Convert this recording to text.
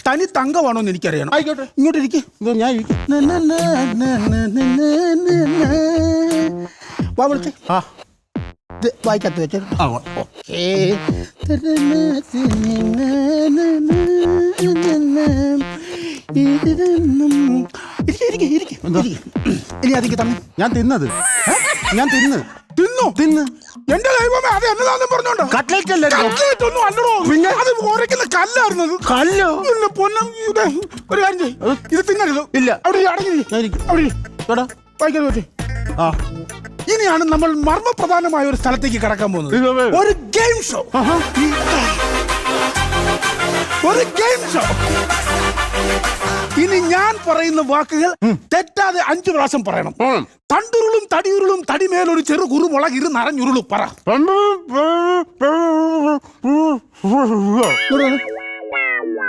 തനി തങ്കമാണോ എന്ന് എനിക്കറിയണം. ആയിക്കോട്ടെ, ഇങ്ങോട്ട് ഇരിക്കും. ഞാൻ ഇരിക്കും. വാ വിളിച്ചേ. വായിക്കത്ത് വെച്ചേ. ഓക്കേ. ഇനി അതിക്ക് തന്നെ ഞാൻ തിന്നത് തിന്നു. എന്റെ ദൈവമേ, അത് എന്നതാന്നും പറഞ്ഞോണ്ടോ? കട്ട്ലേറ്റ് അല്ലേ? കട്ട്ലേറ്റ് ഒന്നും അല്ലടോ, പിന്നെ അത് ഉരയ്ക്കുന്ന കല്ലായിരുന്നത്. കല്ലോ? പൊന്നം. ഒരു കാര്യം ചെയ്യ്, ഇത് തിന്നരുത്. ഇല്ല, അവിടെ അടങ്ങി. വായിക്കാതെ വെച്ചേ. ഇനിയാണ് നമ്മൾ മർമ്മപ്രധാനമായ ഒരു സ്ഥലത്തേക്ക് കടക്കാൻ പോകുന്നത്. ഒരു ഗെയിം ഷോ. ഇനി ഞാൻ പറയുന്ന വാക്കുകൾ തെറ്റാതെ 5 പ്രാവശ്യം പറയണം. തണ്ടുരുളും തടിയുരുളും തടിമേലൊരു ചെറു കുറുമുളക് ഇരു നരഞ്ഞുരുളും പറ.